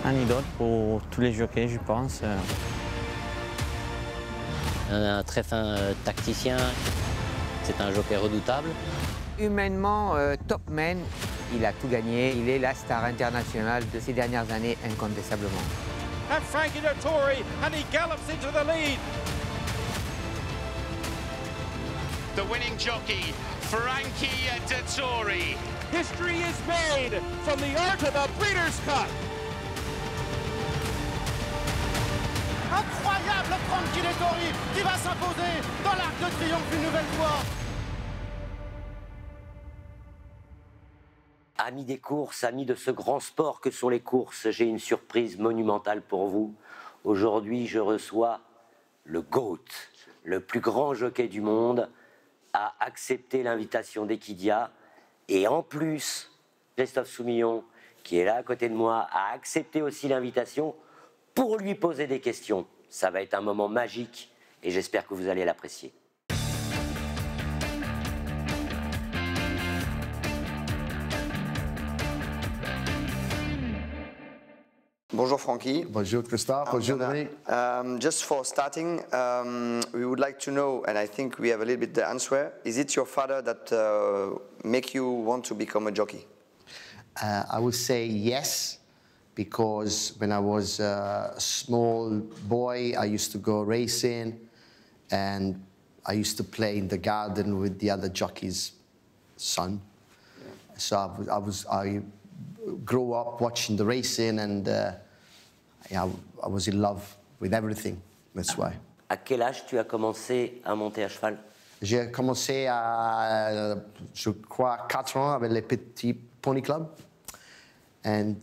Anecdote pour tous les jockeys, je pense. Un très fin tacticien, c'est un jockey redoutable. Humainement, top man, il a tout gagné. Il est la star internationale de ces dernières années, incontestablement. And Frankie DETTORI, and he gallops into the lead. The winning jockey, Frankie DETTORI. History is made from the art of the Breeders' Cup. Incroyable Frankie DETTORI qui va s'imposer dans l'Arc de Triomphe une nouvelle fois. Amis des courses, amis de ce grand sport que sont les courses, j'ai une surprise monumentale pour vous. Aujourd'hui, je reçois le GOAT, le plus grand jockey du monde, a accepté l'invitation d'Equidia. Et en plus, Christophe Soumillon, qui est là à côté de moi, a accepté aussi l'invitation pour lui poser des questions. Ça va être un moment magique et j'espère que vous allez l'apprécier. Bonjour Frankie. Bonjour Christophe. Bonjour Dominique. Just for starting, we would like to know, and I think we have a little bit the answer, is it your father that make you want to become a jockey? I would say yes, because when I was a small boy, I used to go racing, and I used to play in the garden with the other jockey's son. Yeah. So I grew up watching the racing, and yeah, I was in love with everything. That's why. À quel âge tu as commencé à monter à cheval? J'ai commencé à, je crois, 4 ans avec les petits pony clubs. Et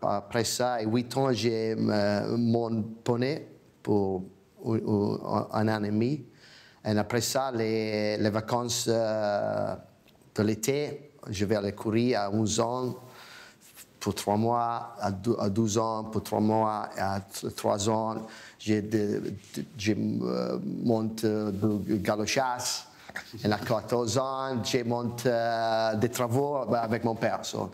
après ça, à 8 ans, j'ai mon poney pour un an et demi. Et après ça, les vacances de l'été, je vais aller courir à 11 ans pour 3 mois, à 12 ans pour 3 mois, à 3 ans, je monte du galop-chasse. Et à 14 ans, je monte des travaux avec mon père. So,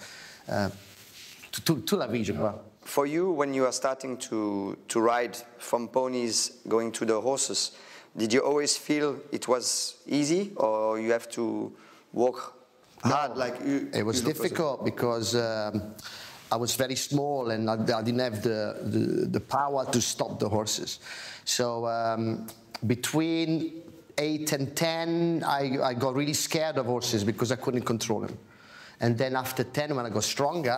toute la vie, je crois. For you, when you are starting to ride from ponies going to the horses, did you always feel it was easy, or you have to work hard? No, it was difficult because I was very small and I didn't have the power to stop the horses. So between 8 and 10, I got really scared of horses because I couldn't control them. And then after 10, when I got stronger,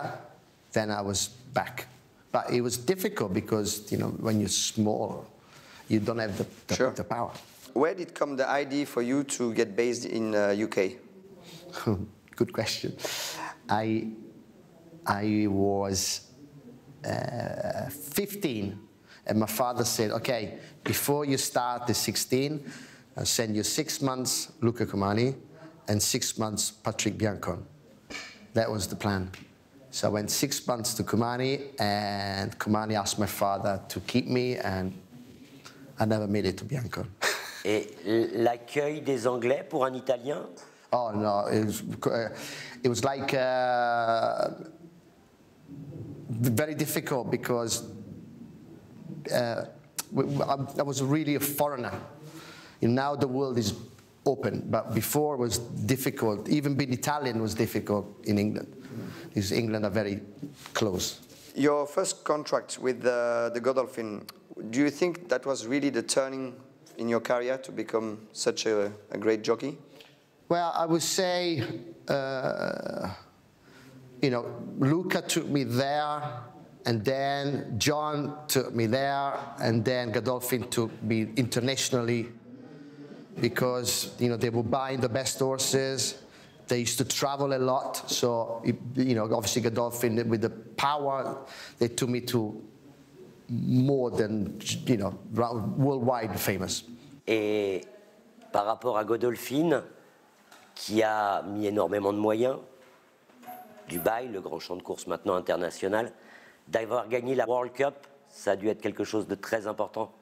then I was back. But it was difficult because, you know, when you're small, you don't have the power. Where did come the idea for you to get based in UK? Good question. I was 15, and my father said, okay, before you start the 16, I'll send you 6 months Luca Comani and 6 months Patrick Biancon. That was the plan. So I went 6 months to Comani, and Comani asked my father to keep me, and I never made it to Biancon. Et l'accueil des Anglais pour un Italien? Oh no, it was like very difficult because I was really a foreigner. And now the world is open, but before it was difficult. Even being Italian was difficult in England, because England are very close. Your first contract with the Godolphin, do you think that was really the turning in your career to become such a great jockey? Well, I would say, you know, Luca took me there, and then John took me there, and then Godolphin took me internationally, because, you know, they were buying the best horses. They used to travel a lot, so, you know, obviously Godolphin, with the power, they took me to more than, you know, worldwide famous. Et par rapport à Godolphin, qui a mis énormément de moyens, Dubaï, le grand champ de course maintenant international, d'avoir gagné la World Cup, ça a dû être quelque chose de très important.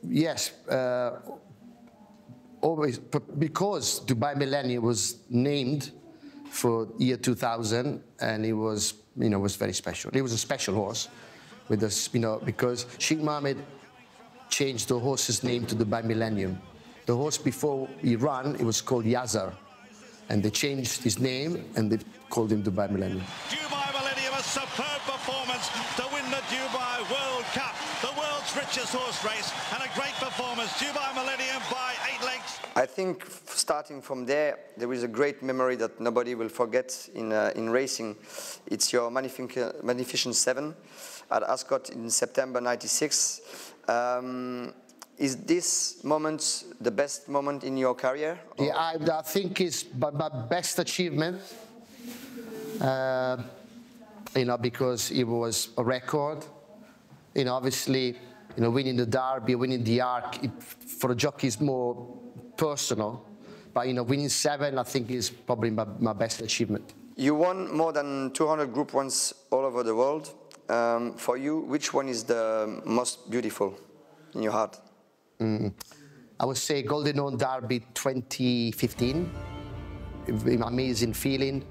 Yes, always, because Dubai Millennium was named for year 2000, and it was, you know, was very special. It was a special horse, with this, you know, because Sheikh Mohammed changed the horse's name to the Millennium. The horse before he ran, it was called Yazar, and they changed his name and they called him Dubai Millennium. Dubai Millennium, a superb performance to win the Dubai World Cup, the world's richest horse race, and a great performance. Dubai Millennium by 8 lengths. I think starting from there is a great memory that nobody will forget in racing. It's your Magnificent 7 at Ascot in September '96. Is this moment the best moment in your career? Or? Yeah, I think it's my best achievement. You know, because it was a record. You know, obviously, you know, winning the Derby, winning the Arc, for a jockey is more personal. But you know, winning 7, I think, is probably my best achievement. You won more than 200 Group 1s all over the world. For you, which one is the most beautiful in your heart? I would say Golden Horn Derby 2015. Amazing feeling.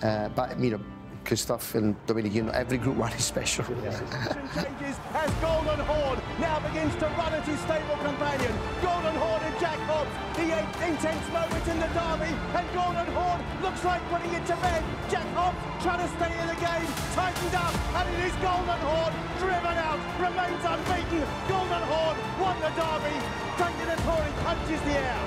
But you know, Christophe and Dominic, you know, every Group 1 is special. Changes as Golden Horn now begins to run at his stable companion. Golden Horn and Jack Hobbs, the 8 intense moments in the Derby, and Golden Horn looks like putting it to bed. Jack Hobbs trying to stay in the game, tightened up, and it is Golden Horn driven out, remains unbeaten. Golden Horn won the Derby. DETTORI punches the air.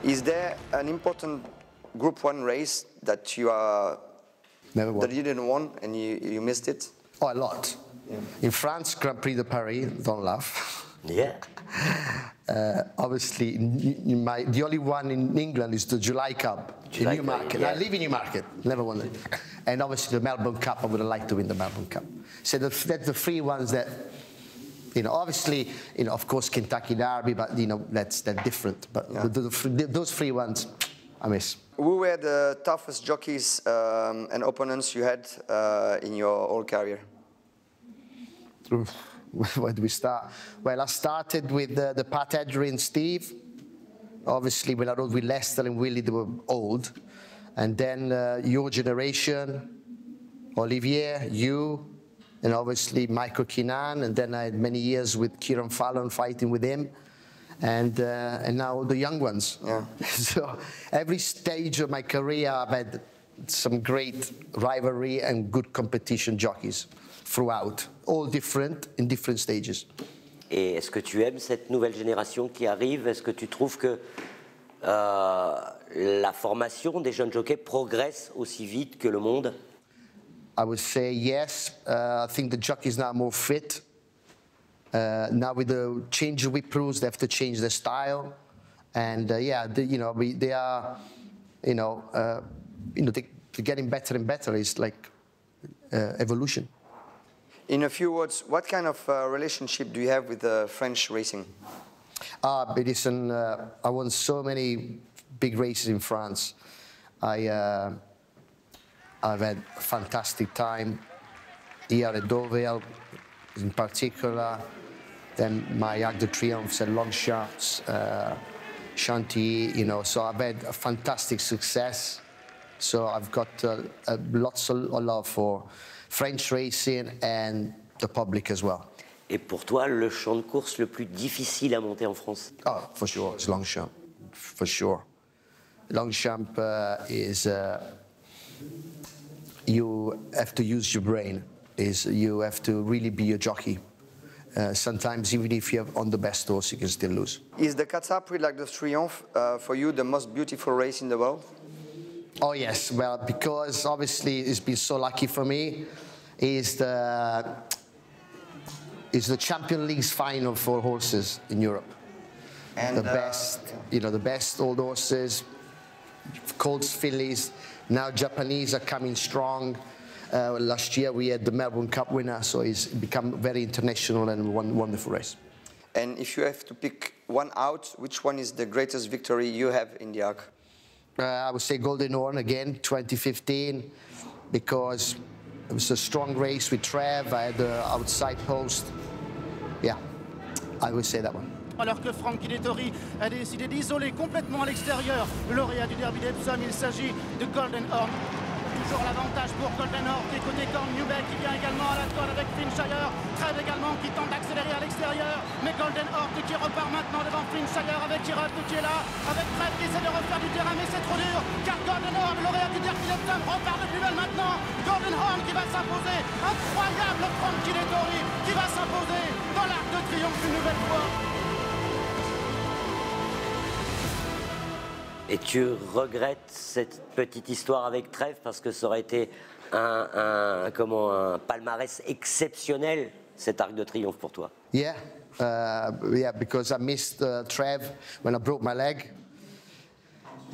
Is there an important Group 1 race that you didn't won and you missed it? Oh, a lot. Yeah. In France, Grand Prix de Paris, don't laugh. Yeah. Obviously, the only one in England is the July Cup in Newmarket. Yeah. I live in Newmarket, never won it. And obviously the Melbourne Cup, I would have liked to win the Melbourne Cup. So that's the 3 ones that, you know, obviously, you know, of course, Kentucky Derby, but, you know, that's different. But yeah, those 3 ones, I miss. Who were the toughest jockeys and opponents you had in your whole career? Where do we start? Well, I started with the Pat Edry and Steve. Obviously, when I rode with Lester and Willie, they were old. And then your generation, Olivier, you, and obviously Michael Keenan, and then I had many years with Kieran Fallon fighting with him, and now the young ones. Yeah. So every stage of my career, I've had some great rivalry and good competition jockeys throughout, all different, in different stages. Et est-ce que tu aimes cette nouvelle génération qui arrive? Est-ce que tu trouves que la formation des jeunes jockeys progresse aussi vite que le monde? I would say yes. I think the jockeys now are more fit. Now with the change of whip rules, they have to change their style, and yeah, you know, they are, you know, they're getting better and better. It's like evolution. In a few words, what kind of relationship do you have with French racing? Listen, I won so many big races in France. I've had a fantastic time here at Deauville, in particular. Then my Arc de Triomphe and Longchamps, Chantilly, you know. So I've had a fantastic success. So I've got lots of love for French racing and the public as well. Et pour toi, le champ de course le plus difficile à monter en France? Oh, for sure, it's Longchamp, for sure. Longchamp is, you have to use your brain. You have to really be a jockey. Sometimes even if you're on the best horse, you can still lose. Is the Qatar Prix L'Arc de Triomphe for you the most beautiful race in the world? Oh yes, well, because obviously it's been so lucky for me. Is the Champions League's final for horses in Europe. And the best, you know, the best old horses, colts, fillies. Now Japanese are coming strong. Last year we had the Melbourne Cup winner, so it's become very international and wonderful race. And if you have to pick one out, which one is the greatest victory you have in the Arc? I would say Golden Horn again, 2015, because it was a strong race with Trev. I had the outside post, yeah, I would say that one. Alors que Frankie Dettori a décidé d'isoler complètement à l'extérieur le lauréat du derby d'Epsom, il s'agit de Golden Horn. Toujours l'avantage pour Golden Horn qui est côté corne. Newbeck qui vient également à la corde avec Flintshire. Trèves également qui tente d'accélérer à l'extérieur. Mais Golden Horn qui repart maintenant devant Flintshire avec Kirop qui est là. Avec Trèves qui essaie de refaire du terrain mais c'est trop dur. Car Golden Horn, lauréat du derby d'Epsom, repart de plus belle maintenant. Golden Horn qui va s'imposer. Incroyable Frankie Dettori qui va s'imposer dans l'arc de triomphe une nouvelle fois. Et tu regrettes cette petite histoire avec Trèves parce que ça aurait été un palmarès exceptionnel, cet arc de triomphe pour toi? Yeah, yeah, because I missed Trev when I broke my leg.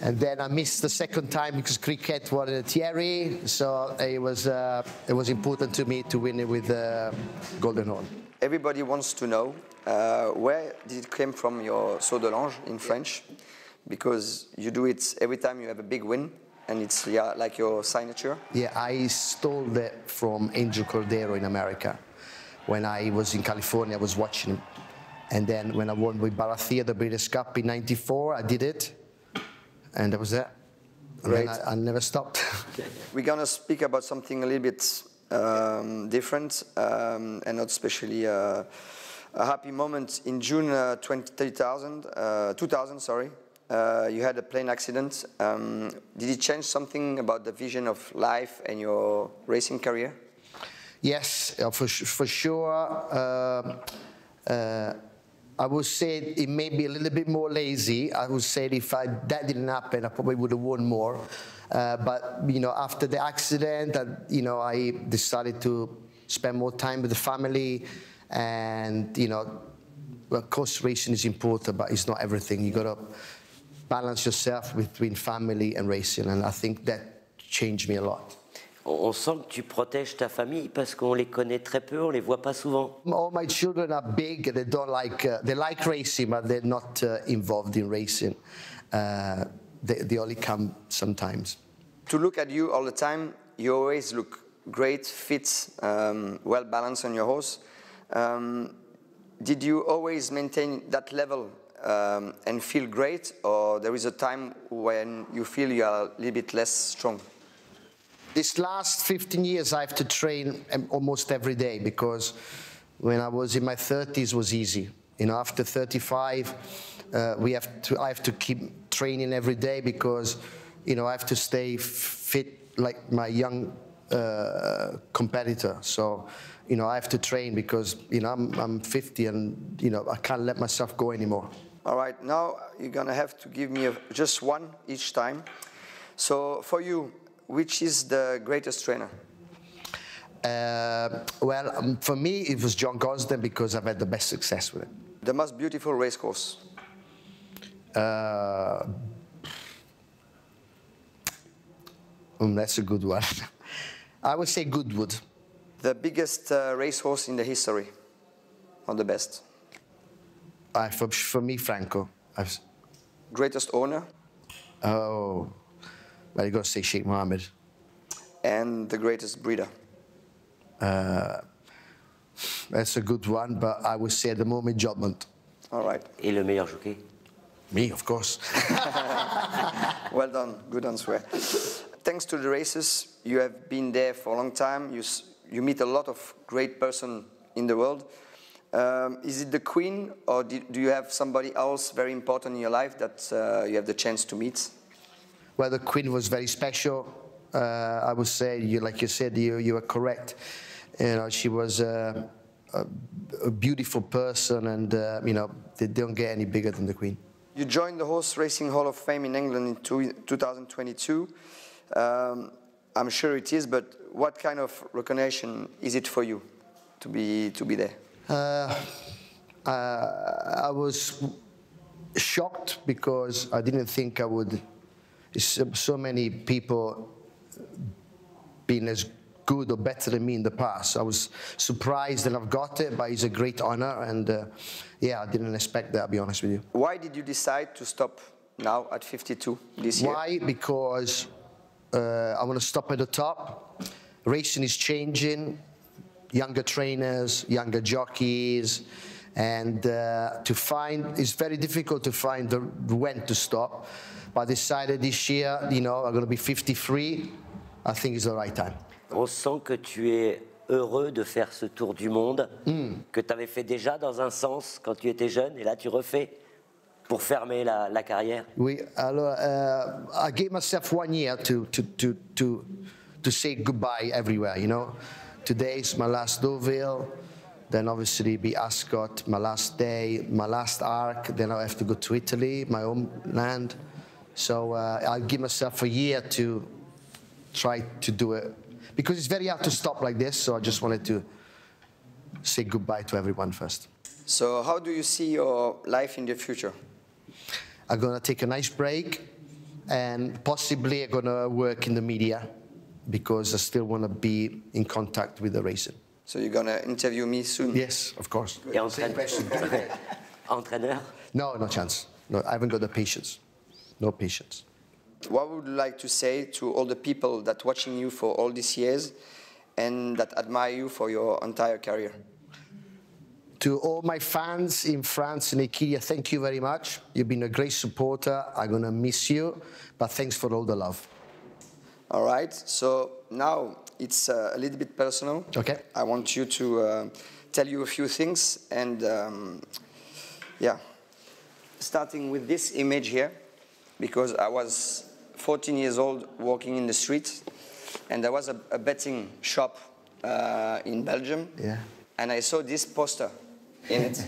And then I missed the second time because cricket wanted Thierry, so it was important to me to win it with Golden Horn. Everybody wants to know where did it come from, your saut de l'ange in French? Because you do it every time you have a big win, and it's like your signature. Yeah, I stole that from Angel Cordero in America. When I was in California, I was watching him. And then when I won with Barathea the British Cup in '94, I did it. And that was that. Great. And I never stopped. We're going to speak about something a little bit different, and not especially a happy moment. In June 2000, sorry. You had a plane accident. Did it change something about the vision of life and your racing career? Yes, for sure. I would say it may be a little bit more lazy. I would say if that didn't happen, I probably would have won more. But you know, after the accident, I decided to spend more time with the family, and of course, racing is important, but it's not everything. You got to balance yourself between family and racing, and I think that changed me a lot. On sent que tu protèges ta famille parce qu'on les connaît très peu, on les voit pas souvent. All my children are big. They don't like. They like racing, but they're not involved in racing. They only come sometimes. To look at you all the time, you always look great, fit, well balanced on your horse. Did you always maintain that level and feel great, or there is a time when you feel you are a little bit less strong? This last 15 years, I have to train almost every day, because when I was in my 30s, it was easy. After 35, I have to keep training every day because, I have to stay fit like my young competitor. So, I have to train because, I'm 50 and, I can't let myself go anymore. All right, now you're going to have to give me just one each time. So for you, which is the greatest trainer? Well, for me, it was John Gosden because I've had the best success with it. The most beautiful race course? That's a good one. I would say Goodwood. The biggest racehorse in the history, or the best? For me, Franco. Greatest owner? Oh, well, you got to say Sheikh Mohammed. And the greatest breeder? That's a good one, but I would say at the moment, Judgment. All right. Et le meilleur jockey? Me, of course. Well done, good answer. Thanks to the races, you have been there for a long time. You meet a lot of great person in the world. Is it the Queen, or do you have somebody else very important in your life that you have the chance to meet? Well, the Queen was very special. I would say, like you said, you are correct. She was a beautiful person, and they don't get any bigger than the Queen. You joined the Horse Racing Hall of Fame in England in 2022. I'm sure it is, but what kind of recognition is it for you to be there? I was shocked because I didn't think I would. So many people being as good or better than me in the past. I was surprised that I've got it, but it's a great honor, and yeah, I didn't expect that, I'll be honest with you. Why did you decide to stop now at 52 this year? Why? Because I want to stop at the top. Racing is changing. Younger trainers, younger jockeys, And it's very difficult to find when to stop. But I decided this year, I'm going to be 53. I think it's the right time. On sent que tu es heureux de faire ce tour du monde, que tu avais fait déjà dans un sens quand tu étais jeune, et là tu refais pour fermer la carrière. Oui, alors, I gave myself 1 year to say goodbye everywhere, Today is my last Deauville, then obviously be Ascot, my last day, my last arc, then I have to go to Italy, my home land. So I'll give myself a year to try to do it. Because it's very hard to stop like this, so I just wanted to say goodbye to everyone first. So how do you see your life in the future? I'm going to take a nice break, and possibly I'm going to work in the media, because I still want to be in contact with the racing. So you're going to interview me soon? Yes, of course. Et entraîneur? No chance. No, I haven't got the patience. No patience. What would you like to say to all the people that watching you for all these years and that admire you for your entire career? To all my fans in France and Equidia, thank you very much. You've been a great supporter. I'm going to miss you, but thanks for all the love. All right, so now it's a little bit personal. Okay. I want you to tell you a few things, and yeah, starting with this image here, because I was 14 years old walking in the street, and there was a betting shop in Belgium, and I saw this poster in it.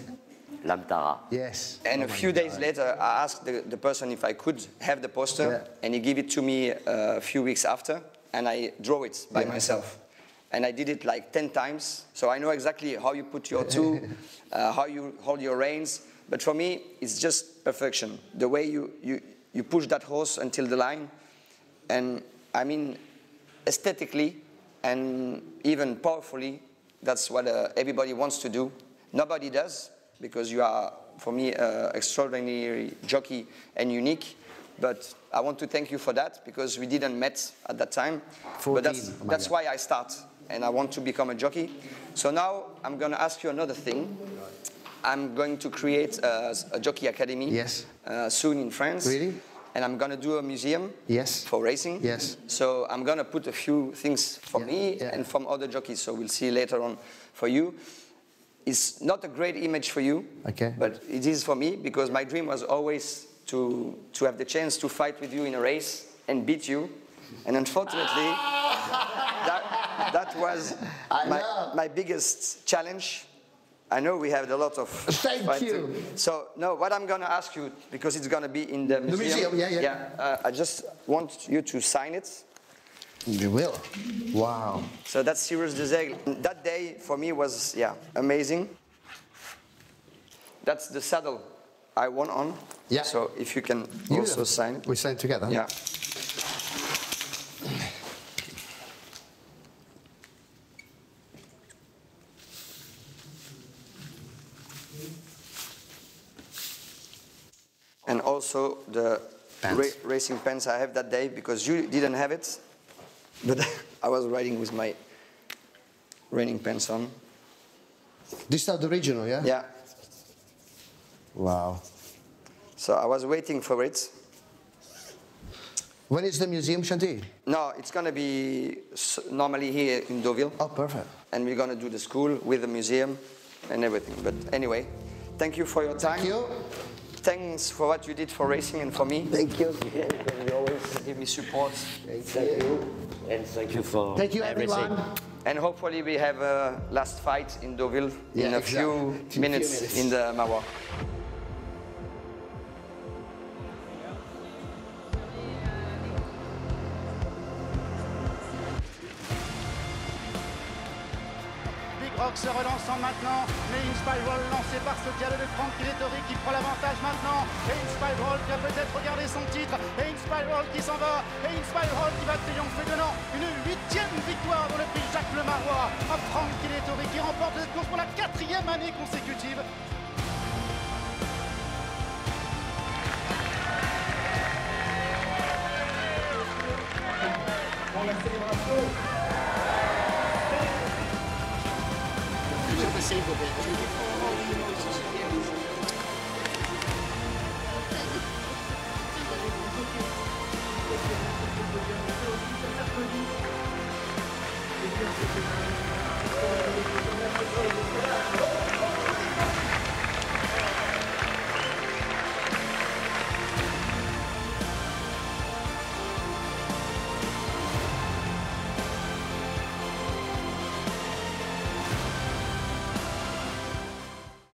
Lamtara. Yes. And a few days later, I asked the person if I could have the poster, and he gave it to me a few weeks after, and I drew it by myself. And I did it like 10 times, so I know exactly how you put your tool, how you hold your reins, but for me, it's just perfection. The way you push that horse until the line, and I mean, aesthetically and even powerfully, that's what everybody wants to do. Nobody does, because you are, for me, extraordinary jockey and unique. But I want to thank you for that, because we didn't met at that time. 14, but that's why I start, and I want to become a jockey. So now I'm going to ask you another thing. I'm going to create a jockey academy soon in France. Really? And I'm going to do a museum for racing. Yes. So I'm going to put a few things for me and from other jockeys. So we'll see later on for you. It's not a great image for you, but it is for me, because my dream was always to have the chance to fight with you in a race and beat you. And unfortunately, that was my biggest challenge. I know we had a lot of Thank you. So, no, what I'm going to ask you, because it's going to be in the museum. I just want you to sign it. You will. Wow. So that's Cyrus de Zègle. That day for me was, amazing. That's the saddle I won on. Yeah. So if you can also sign it. We sign together. Yeah. And also the racing pants I have that day, because you didn't have it. But I was riding with my raining pants on. This is the original, yeah? Yeah. Wow. So I was waiting for it. When is the museum, Quinté? No, it's going to be normally here in Deauville. Oh, perfect. And we're going to do the school with the museum and everything. But anyway, thank you for your time. Thank you. Thanks for what you did for racing and for me. Thank you. You always give me support. Thank you. And thank you for everyone. And hopefully we have a last fight in Deauville in a few minutes in the Maroc. Rock se relançant maintenant, mais une spiral lancée par ce dialogue de FRANKIE qui prend l'avantage maintenant, et une spiral qui a peut-être regardé son titre, et une spiral qui s'en va, et une spiral qui va triompher donnant une 8e victoire dans le prix Jacques Le Marois à FRANKIE qui remporte cette course pour la 4e année consécutive. Pour la célébration. Je peux essayer de